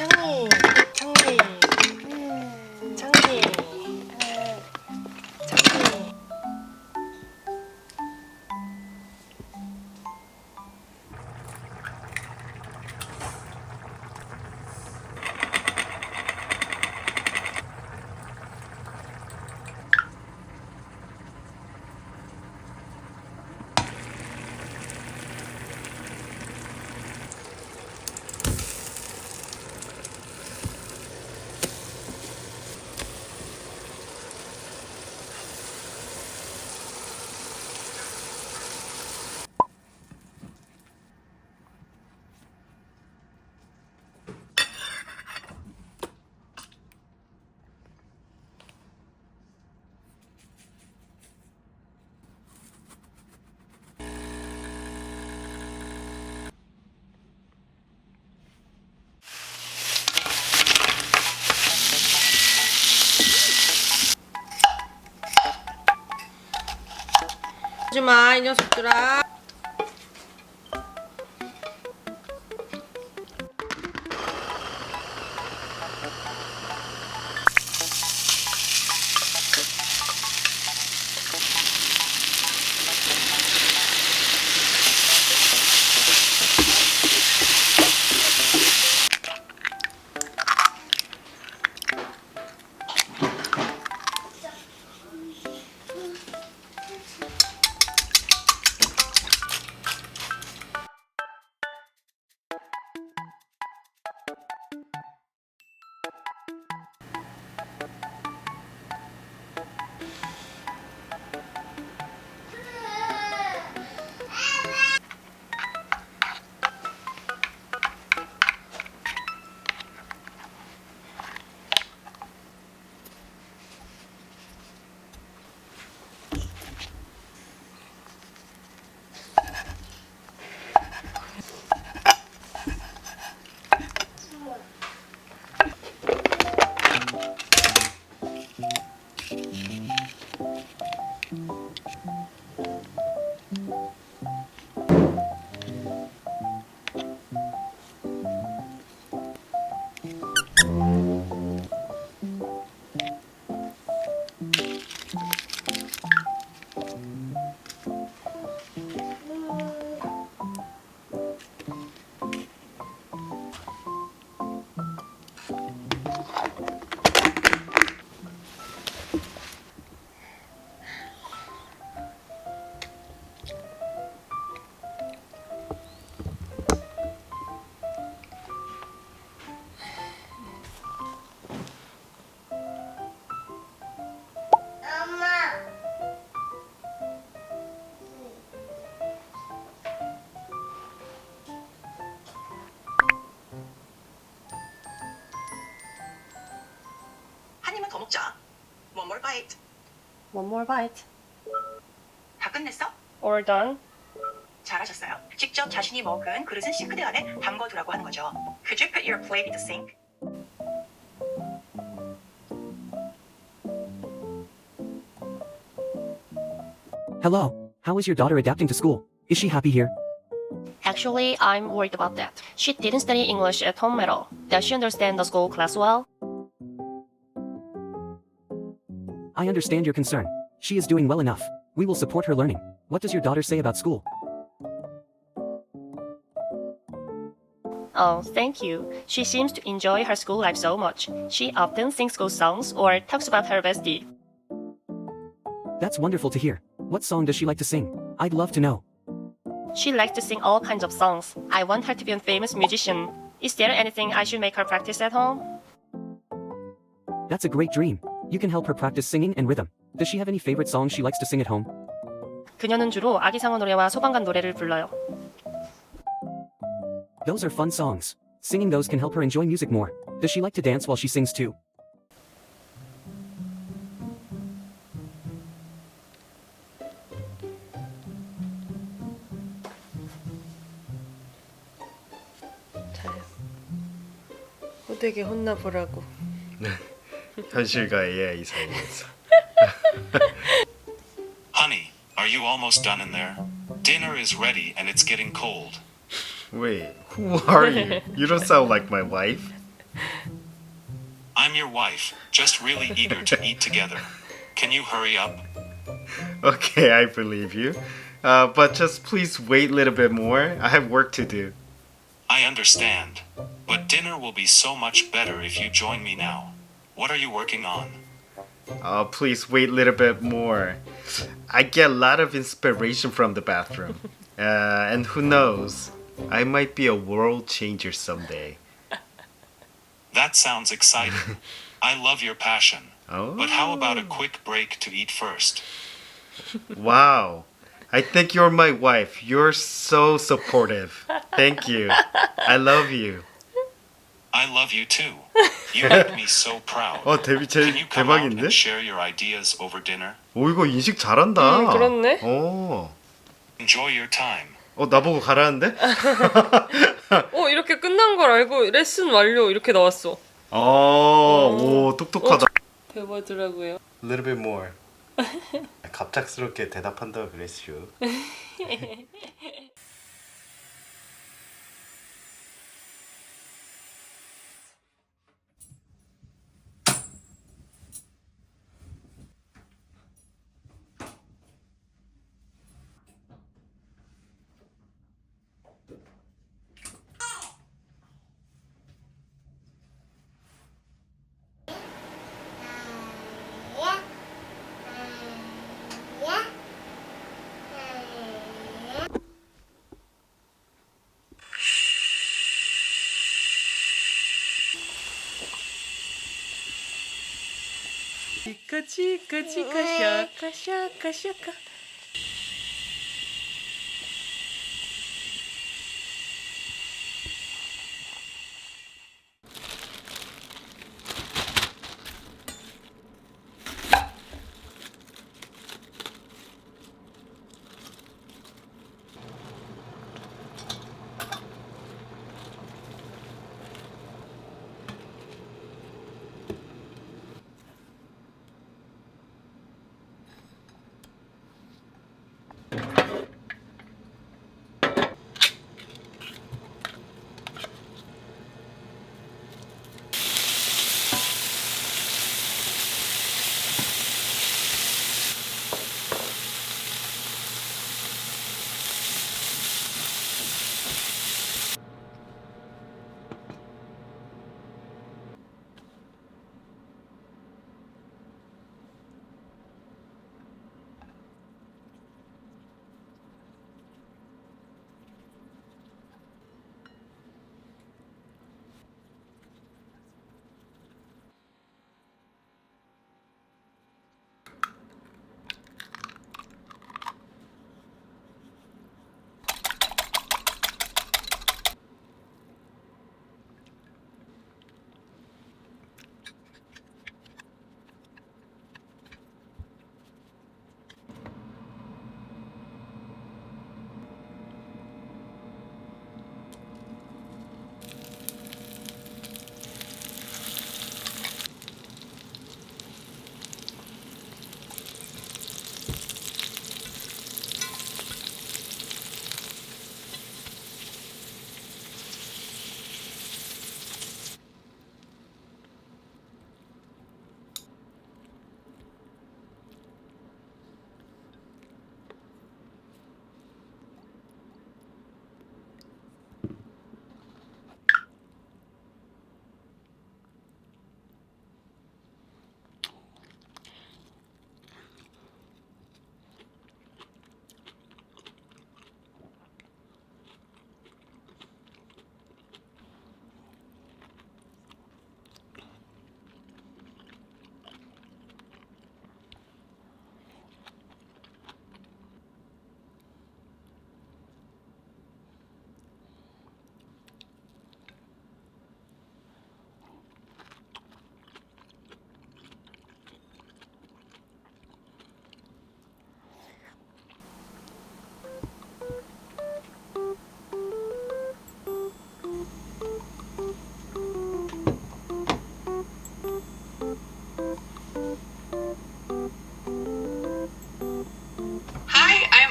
창리, 창리, 창리, 창리. 하지마 이 녀석들아. 더 먹자. One more bite. One more bite. 다 끝냈어? All done. 잘하셨어요. 직접 자신이 먹은 그릇은 싱크대 안에 담궈두라고 하는 거죠. Could you put your plate in the sink? Hello, how is your daughter adapting to school? Is she happy here? Actually, I'm worried about that. She didn't study English at home at all. Does she understand the school class well? I understand your concern. She is doing well enough. We will support her learning. What does your daughter say about school? Oh, thank you. She seems to enjoy her school life so much. She often sings school songs or talks about her bestie. That's wonderful to hear. What song does she like to sing? I'd love to know. She likes to sing all kinds of songs. I want her to be a famous musician. Is there anything I should make her practice at home? That's a great dream. You can help her practice singing and rhythm. Does she have any favorite songs she likes to sing at home? 그녀는 주로 아기상어 노래와 소방관 노래를 불러요. Those are fun songs. Singing those can help her enjoy music more. Does she like to dance while she sings too? 호되게 혼나보라고. 네. 현실과 AI의 사이에서. Honey, are you almost done in there? Dinner is ready and it's getting cold. Wait, who are you? You don't sound like my wife. I'm your wife, just really eager to eat together. Can you hurry up? Okay, I believe you. But just please wait a little bit more. I have work to do. I understand. But dinner will be so much better if you join me now. What are you working on? Please wait a little bit more. I get a lot of inspiration from the bathroom. And who knows? I might be a world changer someday. That sounds exciting. I love your passion. Oh. But how about a quick break to eat first? Wow. I think you're my wife. You're so supportive. Thank you. I love you. I love you too. You make me so proud. 데뷔 Can you come out 대박인데? and share your ideas over dinner? 오, 이거 인식 잘한다. 그렇네. Enjoy your time. 나보고 가라는데? 이렇게 끝난 걸 알고 레슨 완료 이렇게 나왔어. 오, 똑똑하다. 배워더라고요. A little bit more. 갑작스럽게 대답한다고 그랬슈. 치카 샤카 샤카 샤카.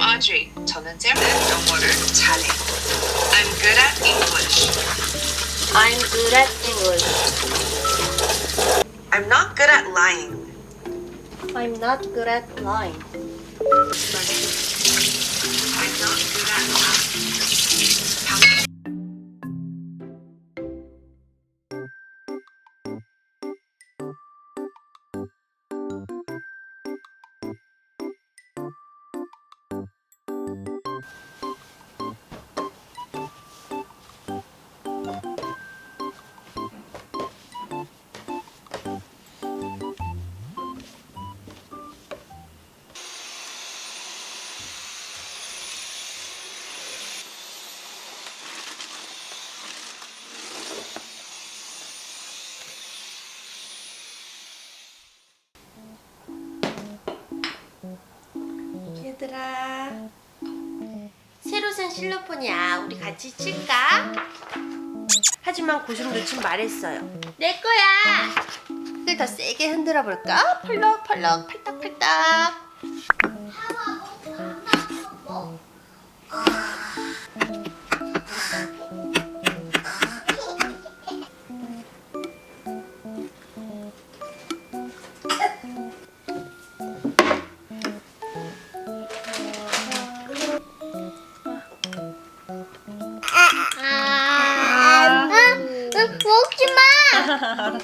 Audrey. 저는 쌤은 영어를 잘해. I'm good at English. I'm good at English. I'm not good at flying. 얘들아, 새로 산 실로폰이야. 우리 같이 칠까? 하지만 고슴도친 말했어요. 내 거야. 이걸 더 세게 흔들어 볼까? 펄럭펄럭 팔딱팔딱. 먹지 마.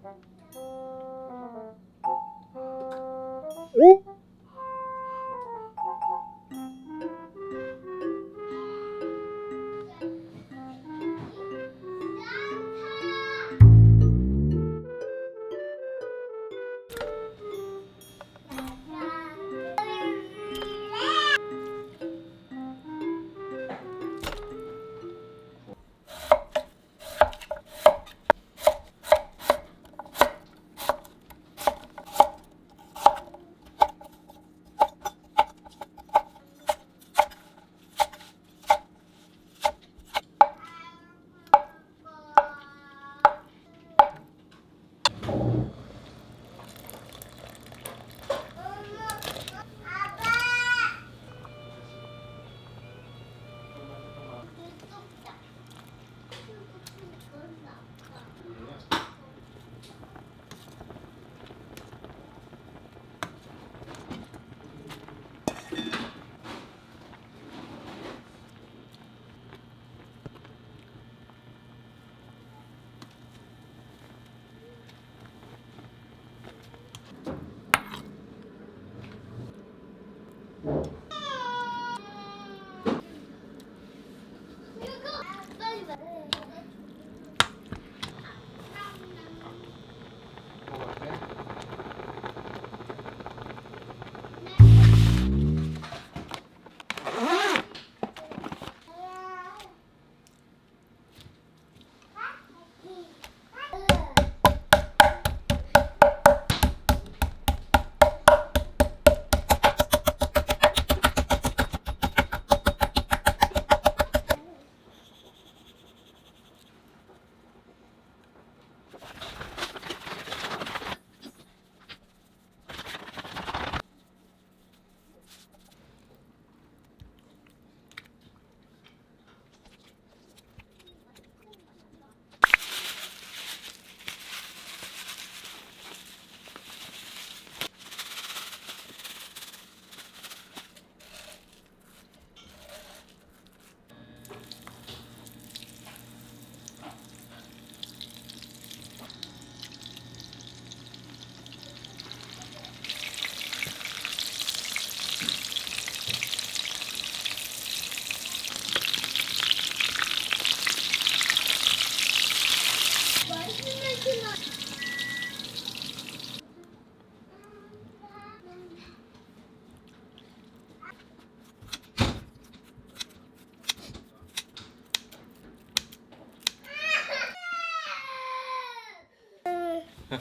잠깐. 에이.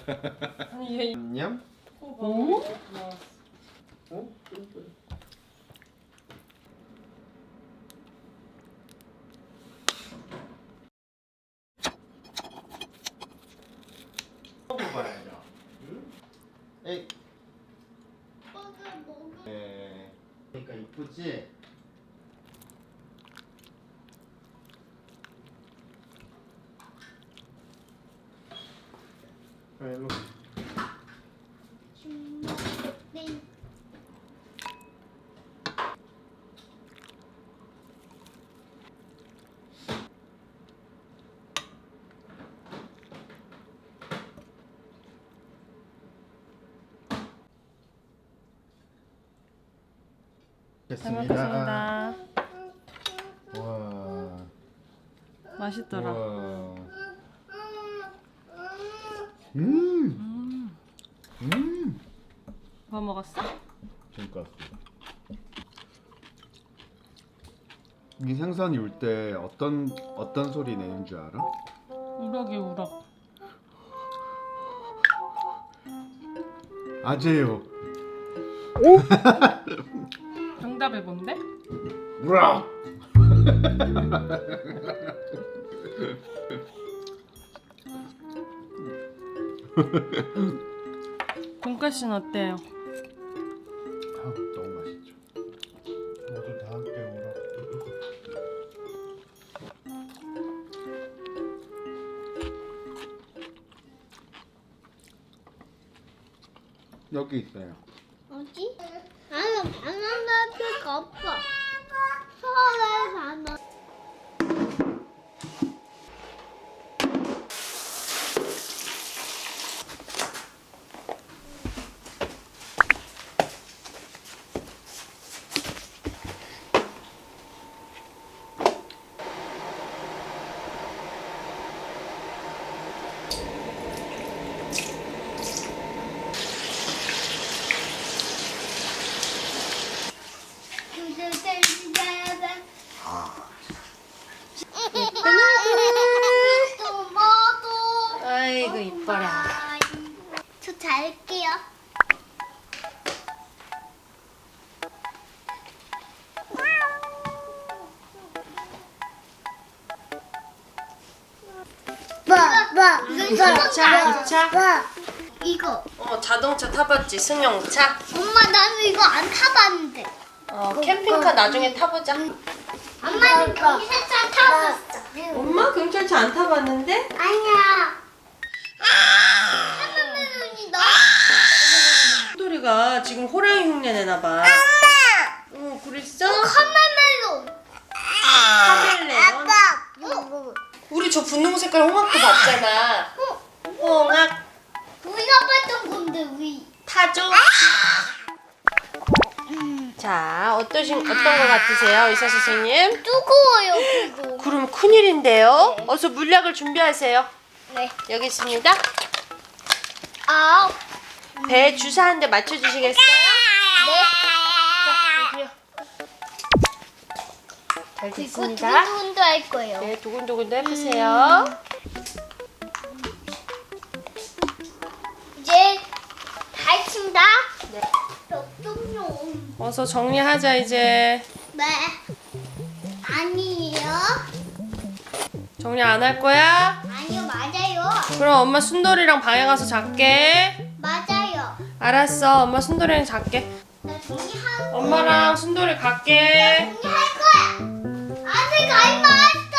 아니 얘 안녕? 오? 먹어봐야죠. 에이. 먹어. 네. 그러니까 이쁘지? 일로. 네. 잘 먹겠습니다. 와. 맛있더라. 와. 뭐 먹었어? 돈가스. 이 생선이 울 때 어떤 소리 내는 줄 알아? 우럭이 우럭. 아재요. 정답이 뭔데? 우락. 돈까스는 어때요? 너무 맛있죠. 모두 다 함께 우락. 여기 있어요. 어디? 나는 바나나 필요가 없어. 서울에 바나나. 아이고 이뻐라. 저 잘게요. 기차? 이거. 자동차 타봤지? 승용차? 엄마 나는 이거 안 타봤는데. 캠핑카 나중에 타보자. 엄마는 경찰차 타봤어. 엄마 경찰차 안 타봤는데? 아니야. 하늘mel론이 너. 소리가 지금 호랑이 흉내 내나봐. 어 그랬어? 하늘멜론. 카멜레온. 우리 저 분홍 색깔 홍학도 봤잖아. 홍학 우리가 봤던 건데 우리. 타조. 자 어떤 거 같으세요 의사 선생님? 뜨거워요 그거. 그럼 큰일인데요. 어서 물약을 준비하세요. 네. 여기 있습니다. 아. 배 주사 한 대 맞춰주시겠어요? 네. 잘 이거 됐습니다. 두근두근도 할 거예요. 네, 두근두근도 해보세요. 이제 다 친다. 네. 좀. 어서 정리하자 이제. 네. 아니에요. 정리 안 할 거야? 아니요 맞아요. 그럼 엄마 순돌이랑 방에 가서 잘게. 맞아요. 알았어, 엄마 순돌이랑 잘게. 나 정리하고. 엄마랑 순돌이 갈게. 정리할 거야. 아직 안 맞았어.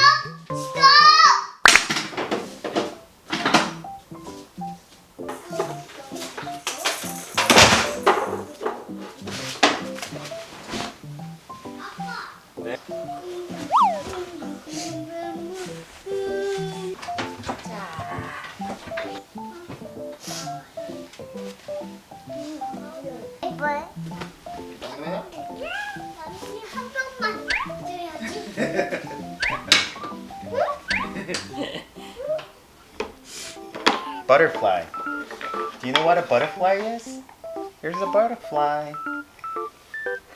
스톱. 네. 왜? 남친이 한 병만 드려야지. Butterfly. Do you know what a butterfly is? Here's a butterfly.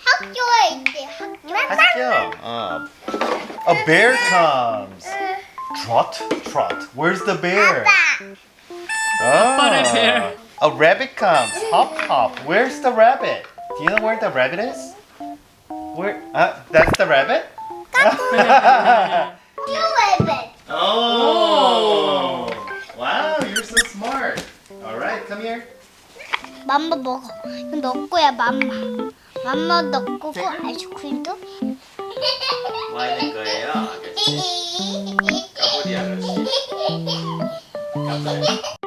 학교에 있대. 학교. A bear comes. Trot, trot. Where's the bear? rohabear. A rabbit comes. Hop hop. Where's the rabbit? Do you know where the rabbit is? Where? That's the rabbit? You rabbit. Oh. Wow, you're so smart. All right, come here. 맘마 먹어. 이거 너 거야, 맘마. 맘마 너 거고 아이스크림도. 뭐 하는 거예요, 아저씨? 까불이 아저씨. 까불.